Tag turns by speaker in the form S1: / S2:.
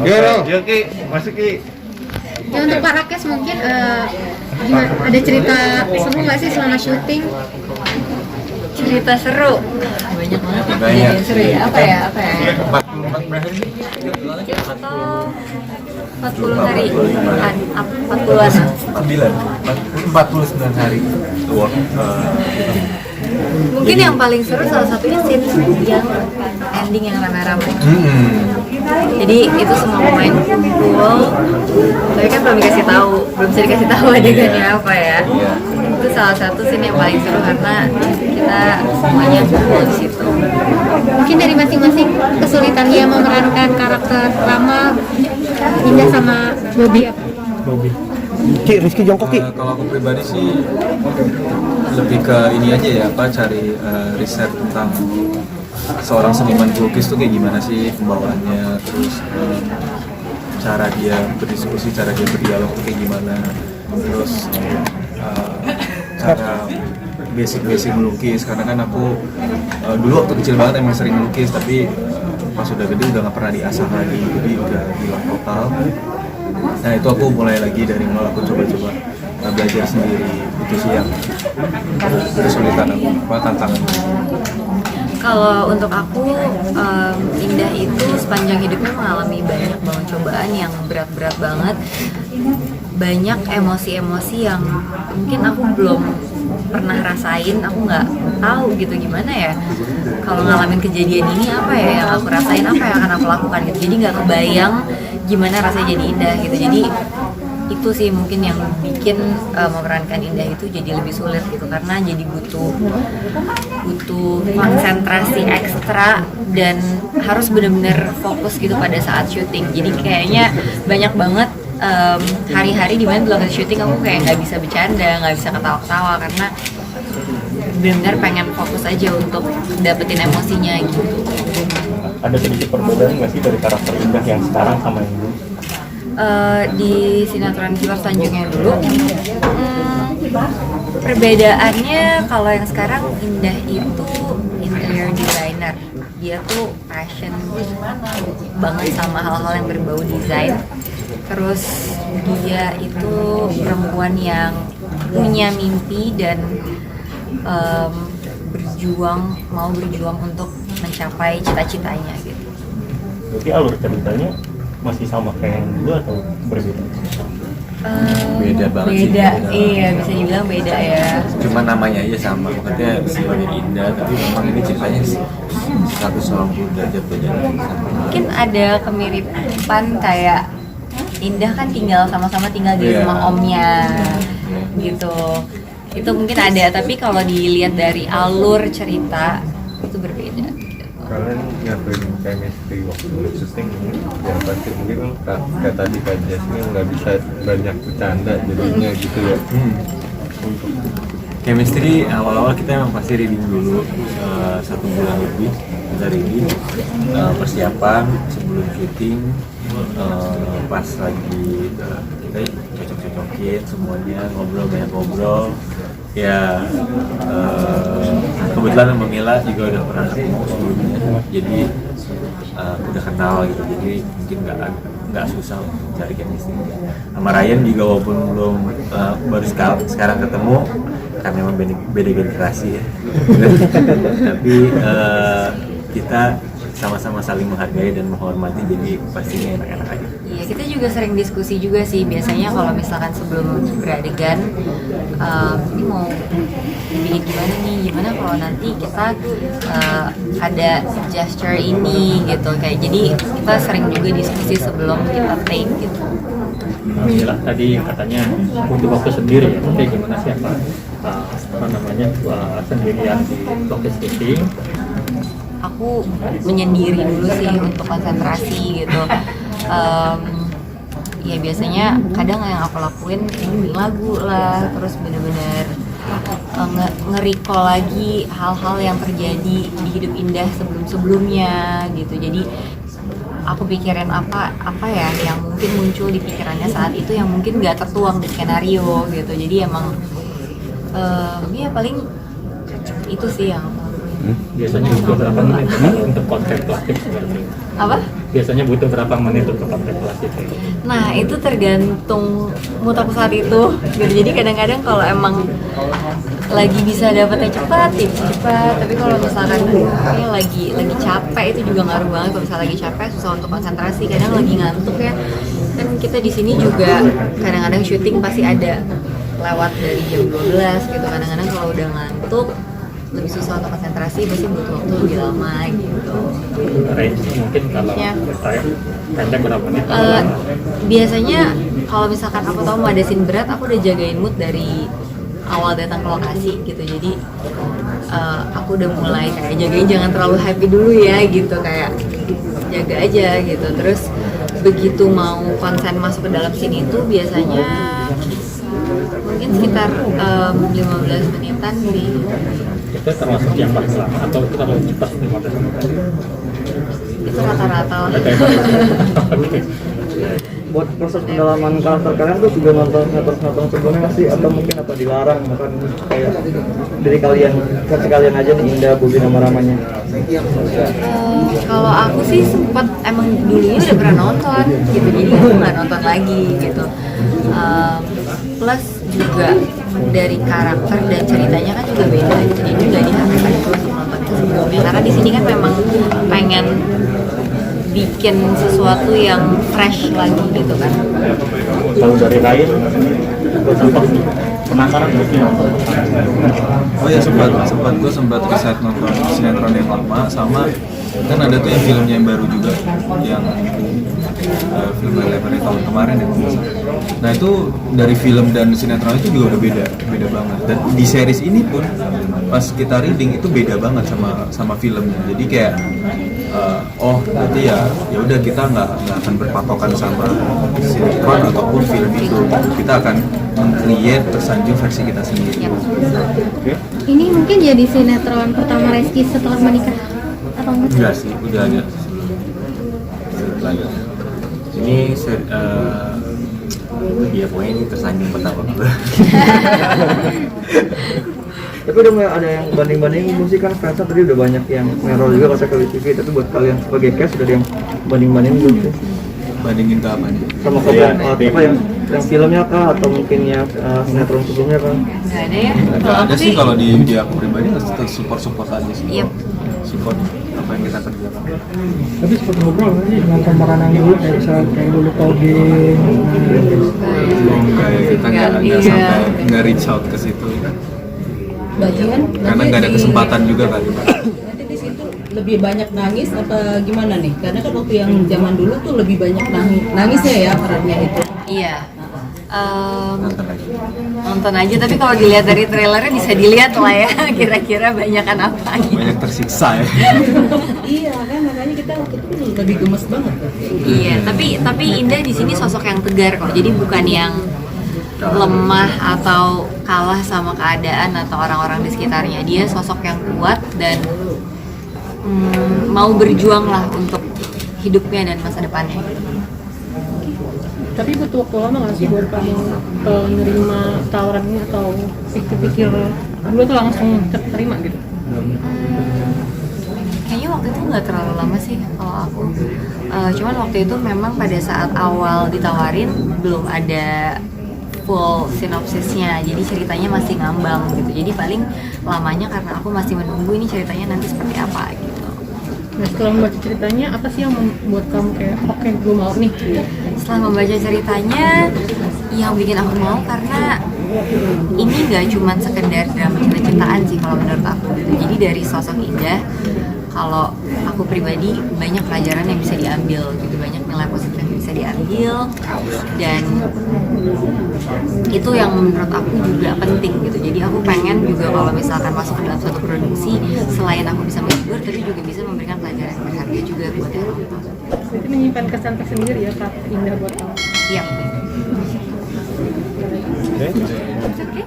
S1: Yo Ki, masuk Ki.
S2: Ya untuk Pak Rakes mungkin gimana? Ada cerita seru nggak sih selama syuting?
S3: Cerita seru banyak banget
S4: Banyak.
S3: seru ya. Apa ya
S4: 44 berapa sih?
S3: total 40 hari 40-an
S4: 49 hari work.
S3: mungkin yang paling seru salah satunya scene yang ending yang rame-rame. Jadi itu semua pemain kumpul, tapi kan belum bisa dikasih tahu adegannya apa ya. Itu salah satu scene yang paling seru karena kita semuanya kumpul di situ.
S2: Mungkin dari masing-masing kesulitannya memerankan karakter Rama, Indah sama Bobby.
S5: Ki, Rizky jongkok Ki.
S4: Kalau aku pribadi sih lebih ke ini aja ya, cari riset tentang seorang seniman pelukis tuh kayak gimana sih pembawaannya, terus cara dia berdiskusi, cara dia berdialog tuh kayak gimana, terus cara basic melukis, karena kan aku dulu waktu kecil banget emang sering melukis, tapi pas udah gede udah nggak pernah diasah lagi, jadi udah hilang total. Nah itu aku mulai lagi dari nol, aku coba-coba belajar sendiri, itu sih yang kesulitan aku, tantangan.
S3: Kalau untuk aku, Indah itu sepanjang hidupnya mengalami banyak banget cobaan yang berat-berat banget. Banyak emosi-emosi yang mungkin aku belum pernah rasain, aku nggak tahu gitu gimana ya. Kalau ngalamin kejadian ini apa ya yang aku rasain, apa yang akan aku lakukan gitu. Jadi nggak kebayang gimana rasanya jadi Indah gitu. Jadi itu sih mungkin yang bikin memerankan Indah itu jadi lebih sulit gitu, karena jadi butuh konsentrasi ekstra dan harus benar-benar fokus gitu pada saat syuting. Jadi kayaknya banyak banget hari-hari di mana di lokasi syuting aku kayak nggak bisa bercanda, nggak bisa ketawa-ketawa karena benar-benar pengen fokus aja untuk dapetin emosinya gitu.
S5: Ada sedikit perbedaan nggak sih dari karakter Indah yang sekarang sama yang dulu?
S3: Di sinetron Killer Tanjungnya dulu, perbedaannya kalau yang sekarang Indah itu interior designer, dia tuh passion banget sama hal-hal yang berbau desain. Terus dia itu perempuan yang punya mimpi dan mau berjuang untuk mencapai cita-citanya gitu.
S5: Berarti alur ceritanya masih sama kayak yang dulu atau berbeda?
S4: Beda banget sih.
S3: Iya bisa dibilang beda ya.
S4: Cuma namanya aja sama, makanya sebagai Indah, tapi memang ini ceritanya 180 derajat beda.
S3: Mungkin ada kemiripan kayak Indah kan sama-sama tinggal di rumah omnya gitu. Itu mungkin ada, tapi kalau dilihat dari alur cerita itu berbeda.
S6: Kalian nyatuin chemistry waktu syuting ini yang pasti mungkin kan kayak tadi Kak Jasmine nggak bisa banyak bercanda jadinya gitu ya. Untuk
S4: Chemistry awal-awal kita memang pasti reading dulu 1 bulan lebih kita reading, persiapan sebelum syuting, pas lagi kita cocok-cocokin semuanya, banyak ngobrol ya. Kebetulan Mbak Mila juga udah pernah ketemu sebelumnya, jadi udah kenal gitu, jadi mungkin nggak susah cari chemistry. Sama Ryan juga walaupun belum baru sekarang ketemu karena memang beda generasi ya. Tapi kita sama-sama saling menghargai dan menghormati, jadi pastinya enak-enak aja.
S3: Iya, kita juga sering diskusi juga sih. Biasanya kalau misalkan sebelum beradegan, ini mau bikin gimana nih? Gimana kalau nanti kita ada gesture ini gitu, kayak jadi kita sering juga diskusi sebelum kita take gitu.
S5: Alhamdulillah tadi katanya butuh waktu sendiri ya, tapi gimana sih sendirian di lokasi syuting?
S3: Aku menyendiri dulu sih untuk konsentrasi gitu. Ya biasanya kadang yang aku lakuin dengerin lagu lah, terus bener-bener nge-recall lagi hal-hal yang terjadi di hidup Indah sebelum-sebelumnya gitu. Jadi aku pikirin apa ya yang mungkin muncul di pikirannya saat itu yang mungkin nggak tertuang di skenario gitu. Jadi emang ya paling itu sih yang
S5: Biasanya berapa menit untuk kontemplatif seperti itu?
S3: apa?
S5: biasanya butuh berapa menit untuk kontemplasi itu?
S3: Nah itu tergantung mood aku saat itu gitu. Jadi kadang-kadang kalau emang lagi bisa dapetnya cepat ya bisa cepat, tapi kalau misalkan kayaknya lagi capek itu juga ngaruh banget. Kalau misalnya lagi capek susah untuk konsentrasi, kadang lagi ngantuk ya kan. Kita di sini juga kadang-kadang syuting pasti ada lewat dari jam 12 gitu. Kadang-kadang kalau udah ngantuk lebih susah untuk konsentrasi, pasti butuh waktu lebih lama gitu.
S5: Range mungkin kalau
S3: Ya.
S5: pendek berapa menit?
S3: Biasanya kalau misalkan aku tahu mau ada scene berat, aku udah jagain mood dari awal datang ke lokasi gitu. Jadi aku udah mulai kayak jagain jangan terlalu happy dulu ya gitu, kayak jaga aja gitu. Terus begitu mau konsen masuk ke dalam scene itu biasanya mungkin sekitar 15 menitan sih.
S5: Itu termasuk yang paling lama atau itu terlalu cepat 15 menit?
S3: Itu rata-rata lah.
S5: Oke.
S1: Buat proses pendalaman karakter kalian tuh juga nonton sinetron sebelumnya nggak sih? Atau mungkin apa dilarang? Bahkan kayak dari kalian, versi kalian aja nih, Indah, Bobi, nama ramanya.
S3: Kalau aku sih sempat emang dulunya udah pernah nonton gitu, jadi aku nggak nonton lagi gitu. Plus juga dari karakter dan ceritanya kan juga beda gitu, jadi juga diharapkan itu untuk nonton itu sebelumnya, karena di sini kan memang pengen bikin sesuatu yang fresh lagi gitu kan.
S5: Kalau dari lain, sempat penasaran mungkin.
S1: Oh ya gue sempat riset nonton sinetron yang lama, sama kan ada tuh yang filmnya yang baru juga, yang film Lebaran tahun kemarin ya. Nah itu dari film dan sinetron itu juga udah beda banget. Dan di series ini pun pas kita reading itu beda banget sama filmnya. Jadi kayak berarti ya udah kita nggak akan berpatokan sama sinetron ataupun film itu. Kita akan meng-create tersanjung versi kita sendiri.
S2: Ini mungkin jadi sinetron pertama Reski setelah menikah atau enggak?
S4: Enggak sih, udah ada sebelumnya. Ini ya pokoknya ini tersanjung pertama.
S1: Tapi udah mulai ada yang banding-banding musik kan, Fransa tadi udah banyak yang ngerol juga pas ke TV. Tapi buat kalian sebagai cast udah ada yang banding-banding belum sih?
S4: Bandingin ke apa nih?
S1: Sama apa yang filmnya kah atau mungkin yang sinetron sebelumnya kan?
S3: Nggak ada ya?
S1: Nggak ada sih, kalau di aku pribadi support aja sih.
S3: Yep.
S1: Support apa yang kita kerjakan.
S7: Tapi sempat ngobrol nggak sih dengan pemeran dulu, kayak misalnya kayak dulu Toging,
S1: Kayak kita nggak sampai nggak reach out ke situ.
S8: Bagian
S1: Karena nggak ada kesempatan juga kali.
S8: Nanti di situ lebih banyak nangis apa gimana nih? Karena kan waktu yang zaman dulu tuh lebih banyak nangisnya ya perannya itu.
S3: Iya. Nonton aja, tapi kalau dilihat dari trailernya bisa dilihat lah ya kira-kira banyakan apa gitu.
S1: Banyak tersiksa ya.
S8: Iya kan, makanya kita waktu itu lebih gemes banget.
S3: Iya, tapi Indah di sini sosok yang tegar kok. Jadi bukan yang lemah atau kalah sama keadaan atau orang-orang di sekitarnya. Dia sosok yang kuat dan mau berjuang lah untuk hidupnya dan masa depannya.
S7: tapi butuh waktu lama nggak sih buat kamu menerima tawaran ini atau pikir-pikir dulu tuh langsung terima gitu?
S3: Kayaknya waktu itu nggak terlalu lama sih kalau aku. Cuman waktu itu memang pada saat awal ditawarin belum ada full sinopsisnya, jadi ceritanya masih ngambang gitu. Jadi paling lamanya karena aku masih menunggu ini ceritanya nanti seperti apa gitu.
S7: Nah setelah membaca ceritanya, apa sih yang membuat kamu kayak oke, gue mau nih?
S3: Setelah membaca ceritanya, yang bikin aku mau karena ini nggak cuma sekedar drama cinta-cintaan sih kalau menurut aku gitu. Jadi dari sosok Indah, kalau aku pribadi banyak pelajaran yang bisa diambil gitu, banyak nilai positif yang bisa diambil, dan itu yang menurut aku juga penting gitu. Jadi aku pengen juga kalau misalkan masuk ke dalam suatu produksi, selain aku bisa menghibur, tapi juga bisa memberikan pelajaran yang berharga juga buat yang nonton.
S7: Itu menyimpan kesan tersendiri ya Kak Indah buat kamu.
S3: Iya.
S5: Oke.
S3: Oke.